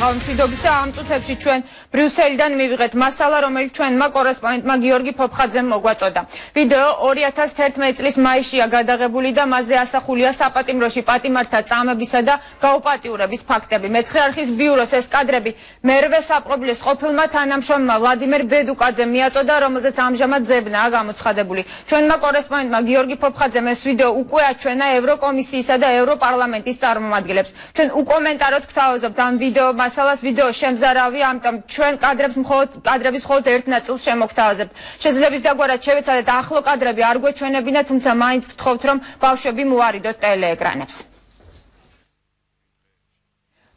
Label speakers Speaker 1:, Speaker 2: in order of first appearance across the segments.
Speaker 1: საღამო მშვიდობისა. Ამ წუთებში ჩვენ ბრიუსელიდან მივიღეთ მასალა, რომელიც ჩვენმა კორესპონდენტმა გიორგი ფოფხაძემ მოგვაწოდა. ვიდეო 2011 წლის მაისშია გადაღებული და მასზე ასახულია საპატიმროში პატიმართა წამებისა და გაუპატიურების ფაქტები. მეცხრე არხის ბიუროს ეს კადრები მერვე საპყრობილეს ყოფილმა თანამშრომელმა ვლადიმერ ბედუკაძემ მიაწოდა, რომელზეც ამჟამად ძებნაა გამოცხადებული. ჩვენმა კორესპონდენტმა გიორგი ფოფხაძემ ეს ვიდეო უკვე აჩვენა ევროკომისიისა და ევროპარლამენტის წარმომადგენლებს. ჩვენ უკომენტაროთ გთავაზობთ ამ ვიდეო მასალას, ვიდეო შემზარავია, ამიტომ ჩვენ კადრების მხოლოდ ერთ ნაწილს შემოგთავაზებთ. შეძლებს დაგვარად შევეცადეთ ახლო კადრები არ გვეჩვენებინა, თუმცა მაინც გთხოვთ, რომ ბავშვები მოარიდოთ ტელეეკრანებს.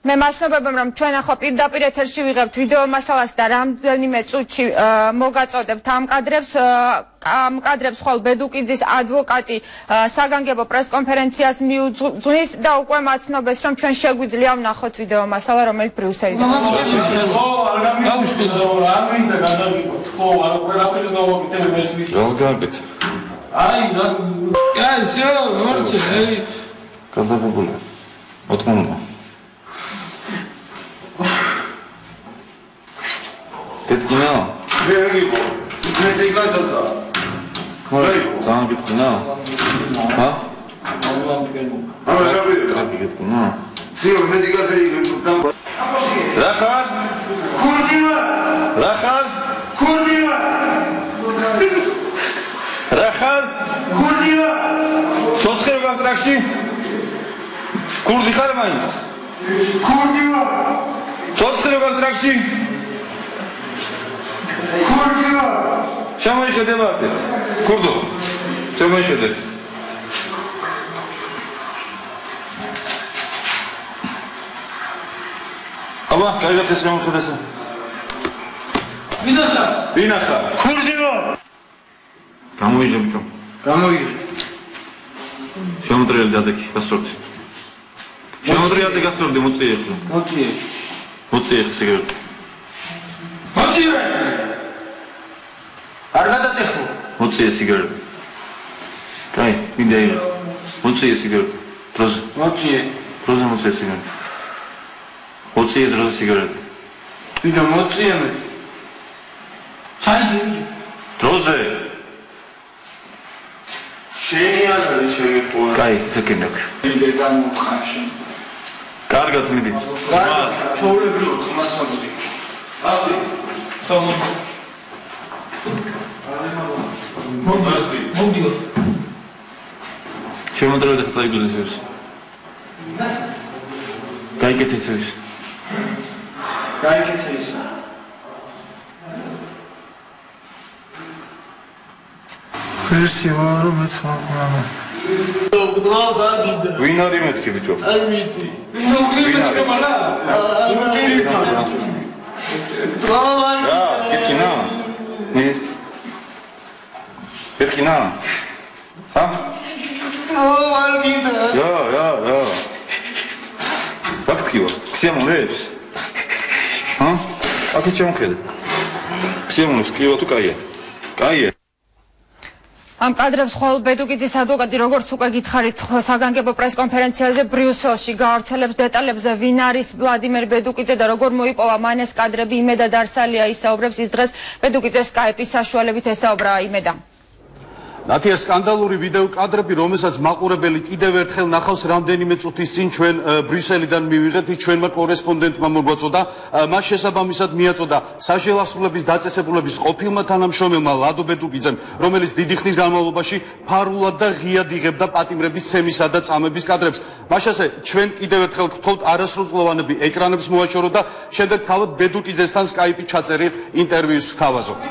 Speaker 1: მე მასნობებამ რომ ჩვენ ახლა პირდაპირ ეთერში ვიღებთ ვიდეო მასალას და რამდენიმე წუთში მოგაწოდებთ ამ კადრებს ხვალ ბედუკიძის ადვოკატი საგანგებო პრესკონფერენციას მიუძღვნის და უკვე მაცნობებს რომ ჩვენ შეგვიძლია ვნახოთ ვიდეო მასალა რომელიც ბრიუსელიდან
Speaker 2: Кеткина? Зам кеткина? Ха? Трапи кеткина? Рахар? Рахар? Рахар? Соцхер контракში? Курди ხარ მაინც? Курдива. Соцхер контракში? Курдива. შემოიხედებათ. კურდო. შემოიხედებთ. აბა, კარგად ეს შემოიხედესა. ვინახა? ვინახა? კურდივა. გამოიღე ბიჭო. გამოიღე. შემოტრიალდი ადექი, გასწორდი. შემოტრიალდი გასწორდი, მოწიე ხო? მოწიე. მოწიე სიგარეტი. მოწიე. არ გადატეხო. მოწიე სიგარეტი. კაი, მინდა იყოს. მოწიე სიგარეტი. დროზე. მოწიე. დროზე მოწიე სიგარეტი. მოწიე დროზე სიგარეტი. ვიდა მოწიე მე. ჩაიდი. დროზე. შენი არის ჩემი პოა. კაი, ზეკინებ. მინდა გამოვხარშე. კარგად მიდი. კარგად. ჩაულებრო ხმასამწი. ასი. სამ. მოდიო. შემოძრავე და წაიგუზეს. გაიგეთ ეს. გაიგეთ ეს. ვერსი ვარო მეც მაგმანა. ვინ არის მეთქი ბიჭო? არ ვიცი. ვინ არის კამარა? კეთინა. კეთინა. ჰა? Ja. Фактიო. ქსიამონებს? ჰა? აკი ჩემხედე. ქსიამონებს კლივა თუ კაია? კაია.
Speaker 1: ამ კადრებს ხვალ ბედუკიძის ადვოკატი როგორც უკვე გითხარით საგანგებო პრესკონფერენციაზე ბრიუსელში გაავრცელებს დეტალებზე ვინ არის ვლადიმერ ბედუკიძე და როგორ მოიპოვა მან ეს კადრები. იმედა დარსალია ისაუბრებს ის დღეს ბედუკიძეს სკაიპის საშუალებით ესაუბრა იმედა.
Speaker 3: ნათია სკანდალური ვიდეო კადრები, რომელსაც მაყურებელი კიდევ ერთხელ ნახავს რამდენიმე წუთის წინ ჩვენ ბრიუსელიდან მივიღეთ, ჩვენმა კორესპონდენტმა მოგვაწოდა, მას შესაბამისად მიაწოდა საჟელახსრულების დაწესებულების ყოფილმა თანამშრომელმა ლადო ბედუკიძემ, რომელიც დიდი ხნის განმავლობაში ფარულად და ღიად იღებდა პატიმრების ცემისა და წამების კადრებს. მაშასე ჩვენ კიდევ ერთხელ გთხოვთ არასრულწლოვანები ეკრანებს მოაშოროთ და შემდეგ თავად ბედუკიძესთან სკაიპით ჩაწერილ ინტერვიუს ვთავაზობთ.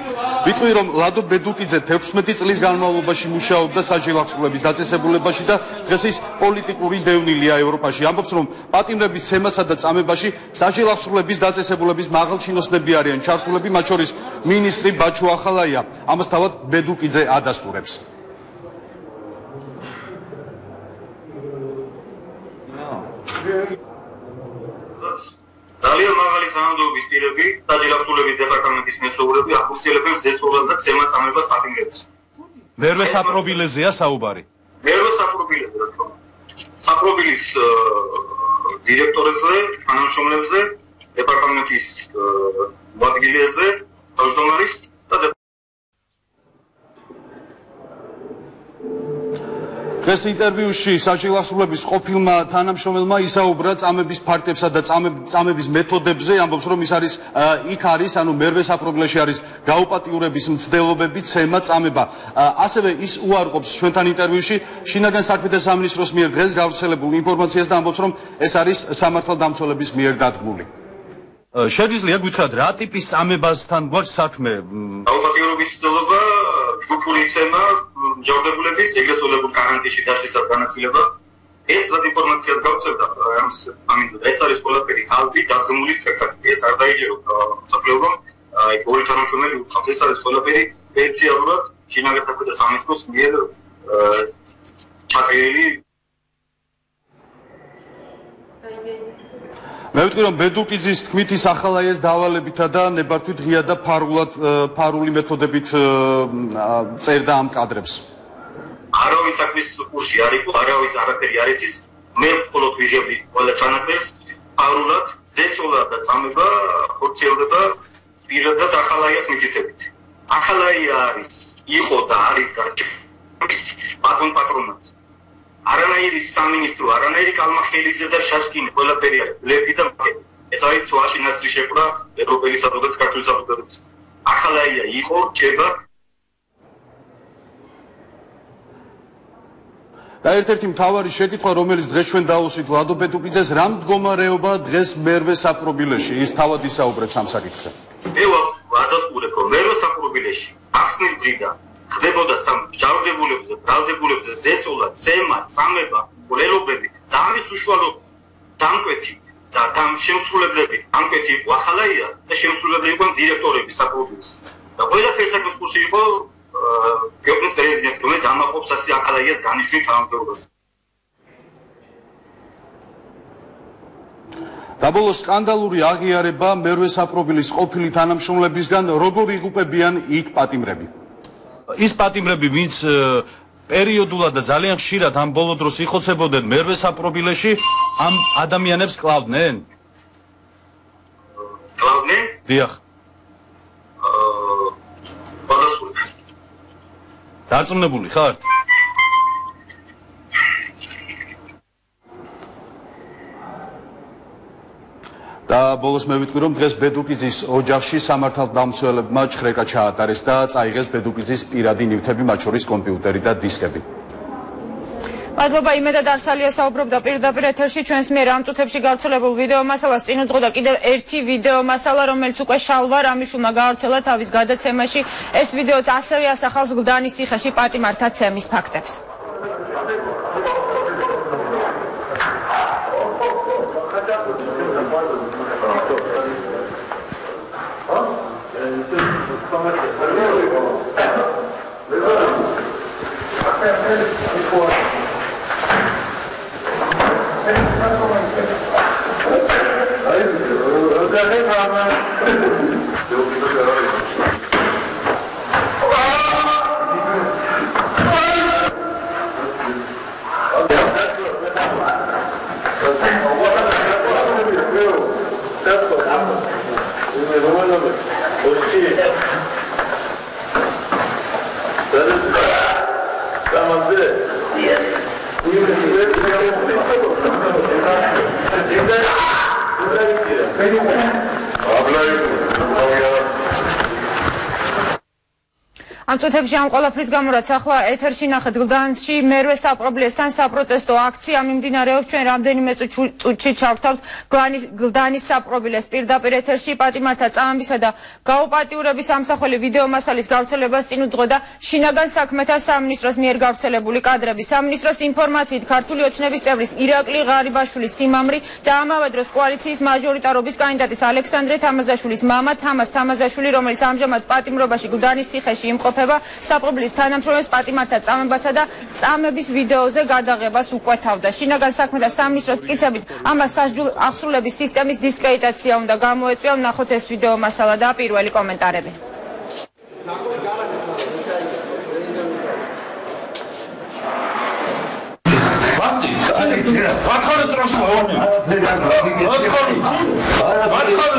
Speaker 3: ვიტყვი რომ ლადო ბედუკიძე 16 წლის განმავლობაში მუშაობდა საჟელახსრულების დაწესებულებაში და დღეს ის პოლიტიკური დევნილია ევროპაში. ამბობს რომ პატიმრების ცემასა და წამებაში საჟელახსრულების დაწესებულების მაღალჩინოსნები არიან ჩართულები, მათ შორის მინისტრი ბაჩუ ახალაია. ამას თავად ბედუკიძე ადასტურებს.
Speaker 4: ძალიან მაღალი თანამდებობის პირები, საჯელახსრულების დეპარტამენტის მესწავლებლები ახორციელებენ ზეწოლას და ცემას წამებას პატიმრებს.
Speaker 3: მერვე საპრობილეზეა საუბარი.
Speaker 4: მერვე საპრობილეზე რა თქმა უნდა. საპრობილის დირექტორებზე, თანამშრომლებზე დეპარტამენტის მოადგილეზე, თავმჯდომარის და
Speaker 3: დღეს ინტერვიუში საჭილასრულების ყოფილმა თანამშრომელმა ისაუბრა წამების ფაქტებსა და წამების მეთოდებზე, ამბობს რომ ის არის იქ არის, ანუ მერვე საპრობლეში არის გაუპატიურების მცდელობები, ცემა, წამება. ასევე ის უარყოფს ჩვენთან ინტერვიუში შინაგან საქმეთა სამინისტროს მიერ დღეს გავრცელებულ ინფორმაციას და ამბობს რომ ეს არის სამართალდამცველების მიერ დადგმული. Შეიძლება გითხრათ რა ტიპის წამებასთან გვაქვს საქმე?
Speaker 4: გაუპატიურობის მცდელობა, ჯგუფური ცემა, ჯანმრთელობის ეგრეთ წოდებულ კარანტინში დაშლისას განაწილება. ეს რა ინფორმაციას გავრცელდა ეს არის ყველაფერი ხალხი დაგმული სპექტაკლი. ეს არ დაიჯეროთ მოსახლეობამ, აი ორი თანამშრომელი უცხოს ეს არის ყველაფერი სპეციალურად შინაგან საქმეთა სამინისტროს მიერ ჩაწერილი.
Speaker 3: მე ვიტყვი რომ ბედუკიძის თქმით ის ახლა ეს დავალებითა და ნებართვით ღია და ფარული მეთოდებით წერდა ამ კადრებს.
Speaker 4: არავინ საქმის კურსში არ იყო, არავინ არაფერი არ იცის. მე მხოლოდ ვიღებდი ყველა ჩანაწერს, ფარულად, ზეწოლა და წამება ხორციელდება პირადად ახალაიას მითითებით. ახალაია არის, იყო და არის და პატრონად. არანაირი სამინისტრო, არანაირი კალმახელიძე და შაშკინი ყველაფერი არის ბლეფი და მაკეტი. ეს არის თვაში ნაცვლი შეკვდა ევროპელი საზოგადოების ქართული საზოგადოების. ახალაია იყო, რჩება
Speaker 3: და ერთ-ერთი მთავარი შეკითხვა, რომელიც დღეს ჩვენ დაუსვით ლადო ბედუკიძეს, რა მდგომარეობა დღეს მერვე საპრობილეში? ის თავად ისაუბრებს ამ საკითხზე.
Speaker 4: მე ვადასტურებ, რომ მერვე საპრობილეში ახსნილ დღიდან ხდებოდა ჯავრდებულებზე, ბრალდებულებზე ზეწოლა, ცემა, წამება, მკვლელობები და ამის უშუალო დამკვეთი და შემსრულებლები, დამკვეთი იყო ახალაია და შემსრულებლები იყო დირექტორები საპრობილეს. და ყველაფერი საქმის კურსი იყო გეოგრაფიის პრეზიდენტი, რომელიც ამაყობს ასე ახალაიას დანიშვნით თანამდებობას.
Speaker 3: დაბოლო სკანდალური აღიარება მერვე საპრობილის ყოფილი თანამშრომლებისგან, როგორ იღუპებიან იქ პატიმრები? ის პატიმრები, ვინც პერიოდულად და ძალიან ხშირად ამ ბოლო დროს იხოცებოდნენ მერვე საპრობილეში, ამ ადამიანებს კლავდნენ?
Speaker 4: კლავდნენ?
Speaker 3: დიახ. დარწმუნებული ხართ? და ბოლოს მე ვიტყვი რომ დღეს ბედუკიძის ოჯახში სამართალდამცველებმა ჩხრეკა ჩაატარეს და წაიღეს ბედუკიძის პირადი ნივთები, მათ შორის კომპიუტერი და დისკები.
Speaker 1: მადლობა იმედად არსალია საუბრობდა პირდაპირ ეთერში ჩვენს მიერ ამ წუთებში გავრცელებულ ვიდეო მასალას. წინ უძღოდა კიდევ ერთი ვიდეო მასალა, რომელიც უკვე შალვა რამიშულმა გავრცელა თავის გადაცემაში. ეს ვიდეოც ასევე ასახავს გლდანის ციხეში პატიმართა ცემის ფაქტებს. ამ წუთებში ამ ყველაფრის გამო რაც ახლა ეთერში ნახეთ გლდანში მერვე საპრობილესთან საპროტესტო აქცია მიმდინარეობს. ჩვენ რამდენიმე წუთში ჩავთავთ გლდანის საპრობილეს პირდაპირ ეთერში პატიმართა წამებისა და გაუპატიურების ამსახველი ვიდეო მასალის გავრცელებას წინ უძღოდა შინაგან საქმეთა სამინისტროს მიერ გავრცელებული კადრები. სამინისტროს ინფორმაციით ქართული ოცნების წევრის ირაკლი ღარიბაშვილის სიმამრი და ამავე დროს კოალიციის მაჟორიტარობის კანდიდატის ალექსანდრე თამაზაშვილის მამა თამაზ თამაზაშვილი, რომელიც ამჟამად პატიმრობაში გლდანის ციხეში იმყოფება, საპრობილის თანამშრომლებს პატიმართა წამებასა და წამების ვიდეოზე გადაღებას უკვეთავდა. შინაგან საქმეთა სამინისტროს მტკიცებით ამას სასჯულ აღსრულების სისტემის დისკრედიტაცია უნდა გამოეწვია. ვნახოთ ეს ვიდეო მასალა და პირველი კომენტარები.
Speaker 5: Wat gaat het er als gewoon? Wat gaat het?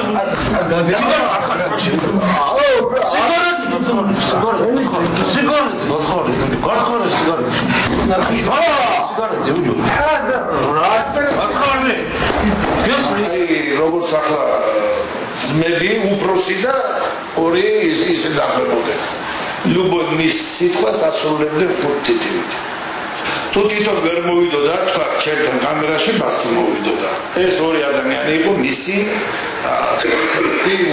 Speaker 5: როგორც ახლა ძმები უფროსი და ორი ისე დახვებოდნენ. Любой მის სიტყვას ასრულებდნენ ხუთთითივით. თუ თვითონ ვერ მოვიდოდა თქვა ჩემთან კამერაში ბასი მოვიდოდა. ეს ორი ადამიანი იყო მისი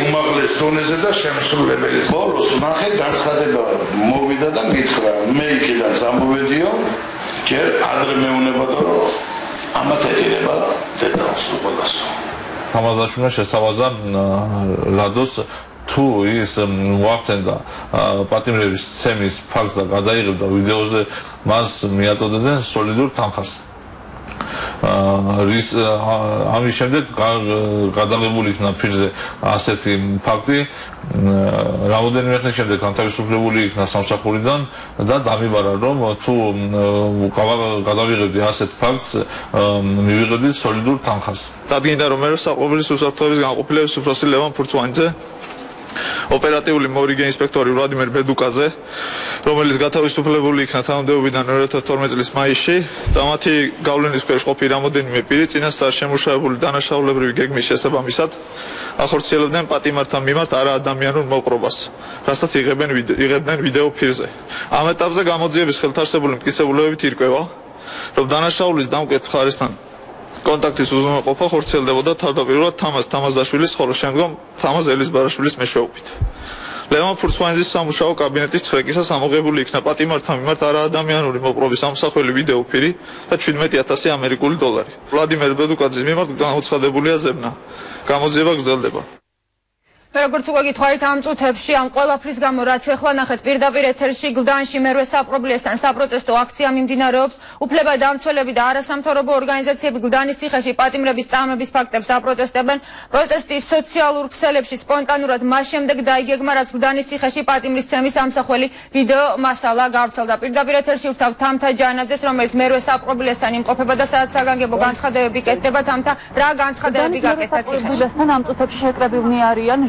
Speaker 5: უმაღლეს დონეზე და შემსრულებელი. ბოლოს ნახე განცხადება მოვიდა და მითხრა მე იქიდან წამოვედიო ჯერ ადრე მეუნებოდა რომ ამათ ეტირება დედალს უყოლასო.
Speaker 6: თამაზაშვილმა შესთავაზა ლადოს თუ ის მოახდენდა პატიმრების ცემის ფაქტს და გადაიღებდა ვიდეოზე მას მიაწოდებდნენ სოლიდურ თანხას. ამის შემდეგ გადაღებული იქნა ფირზე ასეთი ფაქტი რამოდენიმე ხნის შემდეგ განთავისუფლებული იქნა სამსახურიდან და დამიბარა რომ თუ გადავიღებდი ასეთ ფაქტს მივიღებდით სოლიდურ თანხას.
Speaker 7: დადგინდა რომ მეროსაყოფლის უსაფრთხოების განყოფილების უფროსი ლევან ფურცვანიძე ოპერატიული მორიგე ინსპექტორი ვლადიმერ ბედუკაძე რომელიც გათავისუფლებული იქნა თანამდებობიდან 2012 წლის მაისში და მათი გავლენის ქვეშ ყოფილი რამოდენიმე პირი წინასწარ შემუშავებული დანაშაულებრივი გეგმის შესაბამისად ახორციელებდნენ პატიმართან მიმართ არაადამიანურ მოპყრობას რასაც იღებდნენ ვიდეო ფირზე. ამ ეტაპზე გამოძიების ხელთარსებული მტკიცებულებებით ირკვევა რომ დანაშაულის დამკვეთ მხარესთან კონტაქტის უზრუნველყოფა ხორციელდებოდა თავდაპირველად თამაზ თამაზაშვილის ხოლო შემდგომ თამაზ ელიზბარაშვილის მეშვეობით. ლევან ფურცვანიძის სამუშაო კაბინეტის წრეკისას ამოღებული იქნა პატიმართან მიმართ არაადამიანური მოპყრობის ამსახველი ვიდეო ფირი და 17,000 ამერიკული დოლარი. ვლადიმერ ბედუკაძის მიმართ განუცხადებულია ზებნა. გამოძიება გრძელდება.
Speaker 1: როგორც უკვე გითხარით ამ წუთებში ამ ყველაფრის გამო რაც ახლა ნახეთ პირდაპირ ეთერში გლდანში მერვე საპრობლესთან საპროტესტო აქცია მიმდინარეობს. უფლებადამცველები და არასამთავრობო ორგანიზაციები გლდანის ციხეში პატიმრების წამების ფაქტებს აპროტესტებენ. პროტესტის სოციალურ ქსელებში სპონტანურად მას შემდეგ დაიგეგმა რაც გლდანის ციხეში პატიმრის ცემის ამსახველი ვიდეო მასალა გავრცელდა. პირდაპირ ეთერში ვთავთ თამთა ჯანაძეს რომელიც მერვე საპრობლესთან იმყოფება და სადაც საგანგებო განცხადებები კეთდება. თამთა რა განცხადებები გაკეთდა ციხეში?
Speaker 8: ამ წუთებში შეკრებილნი არიან